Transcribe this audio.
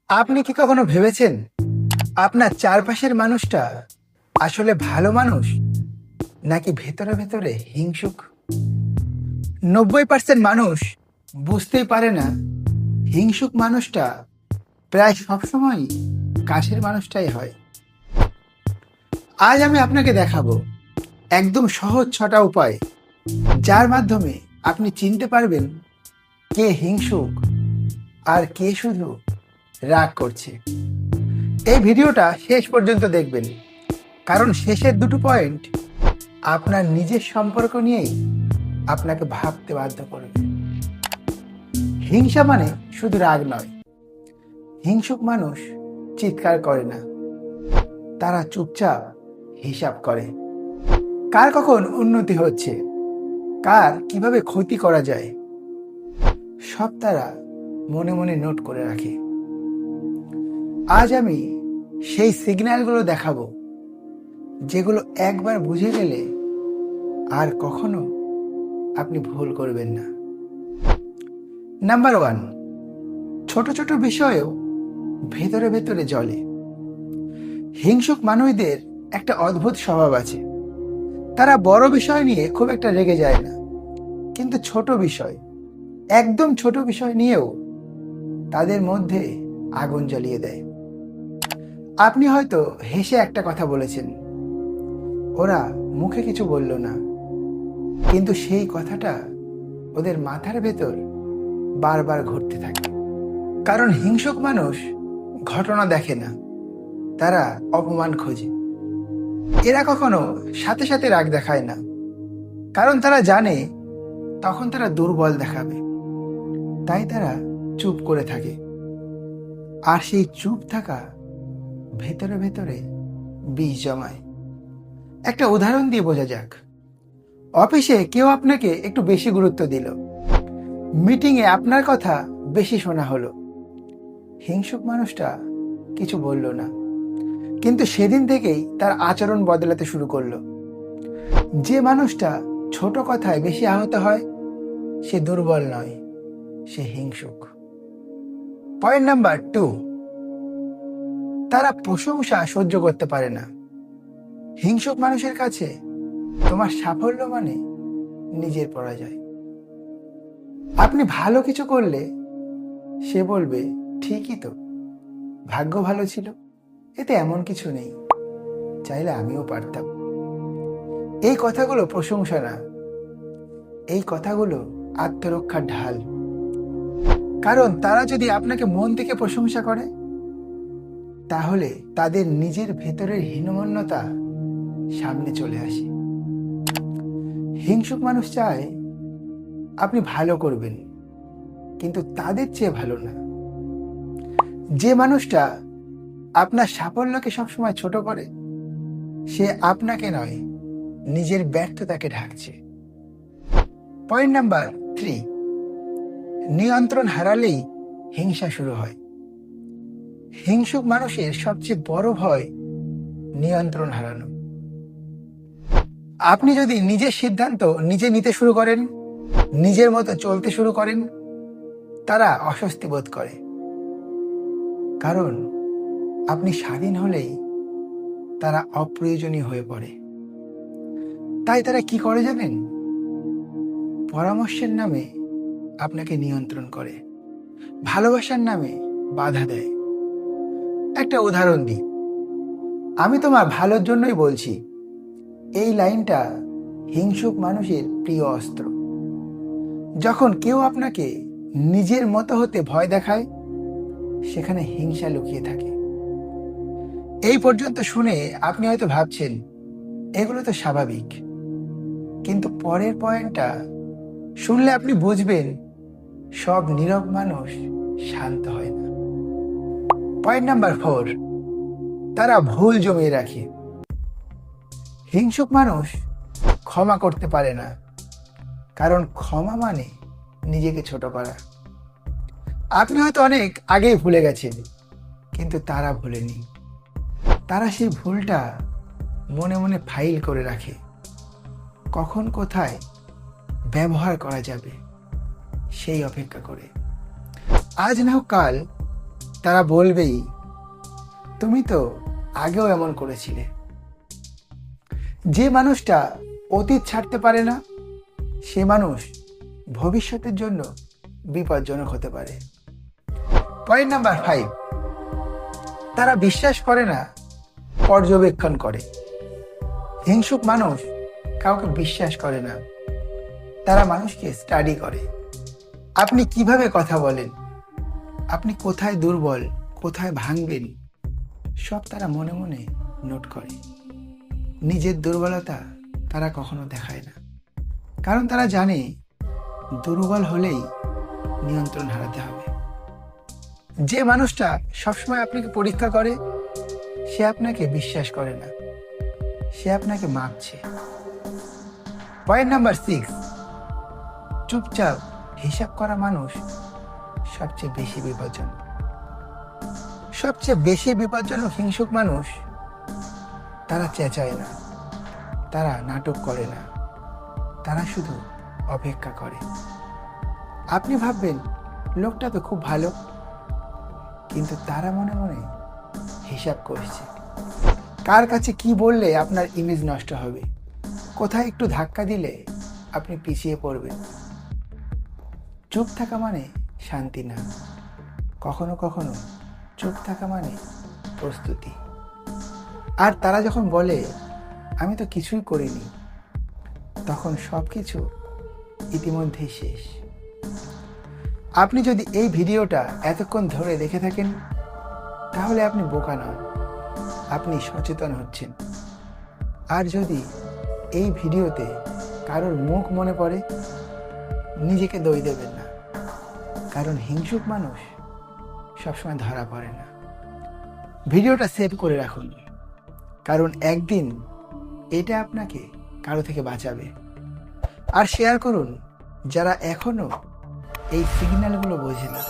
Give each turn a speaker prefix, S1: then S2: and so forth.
S1: আপনি কি কখনো ভেবেছেন আপনার চারপাশের মানুষটা আসলে ভালো মানুষ নাকি ভেতরে ভেতরে হিংসুক? 90% মানুষ বুঝতেই পারে না হিংসুক মানুষটা প্রায় সবসময় কাছের মানুষটাই হয়। আজ আমি আপনাকে দেখাবো একদম সহজ 6টা উপায়, যার মাধ্যমে আপনি চিনতে পারবেন কে হিংসুক আর কে শুধু রাগ করছে। এই ভিডিওটা শেষ পর্যন্ত দেখবেন, কারণ শেষের দুটো পয়েন্ট আপনার নিজের সম্পর্ক নিয়েই আপনাকে ভাবতে বাধ্য করবে। হিংসা মানে শুধু রাগ নয়। হিংসুক মানুষ চিৎকার করে না, তারা চুপচাপ হিসাব করে কার কখন উন্নতি হচ্ছে, কার কিভাবে ক্ষতি করা যায়, সব তারা মনে মনে নোট করে রাখে। আজ আমি সেই সিগন্যালগুলো দেখাবো যেগুলো একবার বুঝে গেলে আর কখনো আপনি ভুল করবেন না। নাম্বার 1, ছোট ছোট বিষয়েও ভেতরে ভেতরে জ্বলে। হিংসুক মানুষদের একটা অদ্ভুত স্বভাব আছে, তারা বড় বিষয় নিয়ে খুব একটা রেগে যায় না, কিন্তু ছোট বিষয়, একদম ছোট বিষয় নিয়েও তাদের মধ্যে আগুন জ্বালিয়ে দেয়। আপনি হয়তো হেসে একটা কথা বলেছেন, ওরা মুখে কিছু বলল না, কিন্তু সেই কথাটা ওদের মাথার ভেতর বারবার ঘুরতে থাকে। কারণ হিংসুক মানুষ ঘটনা দেখে না, তারা অপমান খোঁজে। এরা কখনো সাথে সাথে রাগ দেখায় না, কারণ তারা জানে তখন তারা দুর্বল দেখাবে, তাই তারা চুপ করে থাকে। আর সেই চুপ থাকা ভেতরে ভেতরে বিষ জমায়। একটা উদাহরণ দিয়ে বোঝা যাক। অফিসে কেউ আপনাকে একটু বেশি গুরুত্ব দিল, মিটিংয়ে আপনার কথা বেশি শোনা হলো। হিংসুক মানুষটা কিছু বলল না, কিন্তু সেদিন থেকেই তার আচরণ বদলাতে শুরু করলো। যে মানুষটা ছোট কথায় বেশি আহত হয়, সে দুর্বল নয়, সে হিংসুক। পয়েন্ট নাম্বার 2, তারা প্রশংসা সহ্য করতে পারে না। হিংসুক মানুষের কাছে তোমার সাফল্য মানে নিজের পরাজয়। আপনি ভালো কিছু করলে সে বলবে, ঠিকই তো, ভাগ্য ভালো ছিল, এতে এমন কিছু নেই, চাইলে আমিও পারতাম। এই কথাগুলো প্রশংসা না, এই কথাগুলো আত্মরক্ষার ঢাল। কারণ তারা যদি আপনাকে মন থেকে প্রশংসা করে, তাহলে তাদের নিজের ভেতরের হীনমন্যতা সামনে চলে আসে। হিংসুক মানুষ চায় আপনি ভালো করবেন, কিন্তু তাদের চেয়ে ভালো না। যে মানুষটা আপনার সাফল্যকে সবসময় ছোট করে, সে আপনাকে নয়, নিজের ব্যর্থতাকে ঢাকছে। পয়েন্ট নাম্বার 3, নিয়ন্ত্রণ হারালেই হিংসা শুরু হয়। হিংসুক মানুষের সবচেয়ে বড় ভয় নিয়ন্ত্রণ হারানো। আপনি যদি নিজের সিদ্ধান্ত নিজে নিতে শুরু করেন, নিজের মতো চলতে শুরু করেন, তারা অস্বস্তি বোধ করে। কারণ আপনি স্বাধীন হলেই তারা অপ্রয়োজনীয় হয়ে পড়ে। তাই তারা কি করে জানেন? পরামর্শের নামে আপনাকে নিয়ন্ত্রণ করে, ভালোবাসার নামে বাধা দেয়। একটা উদাহরণ দিই, আমি তোমার ভালোর জন্যই বলছি। এই লাইনটা হিংসুক মানুষের প্রিয় অস্ত্র। যখন কেউ আপনাকে নিজের মতো হতে ভয় দেখায়, সেখানে হিংসা লুকিয়ে থাকে। এই পর্যন্ত শুনে আপনি হয়তো ভাবছেন এগুলো তো স্বাভাবিক, কিন্তু পরের পয়েন্টটা শুনলে আপনি বুঝবেন সব নীরব মানুষ শান্ত হয় না। পয়েন্ট নাম্বার 4, তারা ভুল জমিয়ে রাখে। হিংসুক মানুষ ক্ষমা করতে পারে না, কারণ ক্ষমা মানে নিজেকে ছোট করা। আপনি হয়তো অনেক আগেই ভুলে গেছেন, কিন্তু তারা ভুলেনি। তারা সেই ভুলটা মনে মনে ফাইল করে রাখে, কখন কোথায় ব্যবহার করা যাবে সেই অপেক্ষা করে। আজ না হোক কাল তারা বলবেই, তুমি তো আগেও এমন করেছিলে। যে মানুষটা অতীত ছাড়তে পারে না, সে মানুষ ভবিষ্যতের জন্য বিপজ্জনক হতে পারে। পয়েন্ট নাম্বার 5, তারা বিশ্বাস করে না, পর্যবেক্ষণ করে। হিংসুক মানুষ কাউকে বিশ্বাস করে না, তারা মানুষকে স্টাডি করে। আপনি কিভাবে কথা বলেন, আপনি কোথায় দুর্বল, কোথায় ভাঙবেন, সব তারা মনে মনে নোট করে। নিজের দুর্বলতা তারা কখনো দেখায় না, কারণ তারা জানে দুর্বল হলেই নিয়ন্ত্রণ হারাতে হবে। যে মানুষটা সবসময় আপনাকে পরীক্ষা করে, সে আপনাকে বিশ্বাস করে না, সে আপনাকে মাপছে। পয়েন্ট নাম্বার 6, চুপচাপ হিসাব করা মানুষ সবচেয়ে বেশি বিপজ্জনক। সবচেয়ে বেশি বিপজ্জনক হিংসুক মানুষ, তারা চেঁচায় না, তারা নাটক করে না, তারা শুধু অপেক্ষা করে। আপনি ভাববেন লোকটা তো খুব ভালো, কিন্তু তারা মনে মনে হিসাব করছে কার কাছে কি বললে আপনার ইমেজ নষ্ট হবে, কোথায় একটু ধাক্কা দিলে আপনি পিছিয়ে পড়বেন। চুপ থাকা মানে শান্তি না, কখনো কখনো চুপ থাকা মানে প্রস্তুতি। আর তারা যখন বলে আমি তো কিছুই করিনি, তখন সব কিছু ইতিমধ্যেই শেষ। আপনি যদি এই ভিডিওটা এতক্ষণ ধরে দেখে থাকেন, তাহলে আপনি বোকা নন, আপনি সচেতন হচ্ছেন। আর যদি এই ভিডিওতে কারোর মুখ মনে পড়ে, নিজেকে দোষ দেবেন না, কারণ হিংসুক মানুষ সবসময় ধরা পড়ে না। ভিডিওটা সেভ করে রাখুন, কারণ একদিন এটা আপনাকে কারো থেকে বাঁচাবে। আর শেয়ার করুন যারা এখনো এই সিগন্যালগুলো বোঝে না।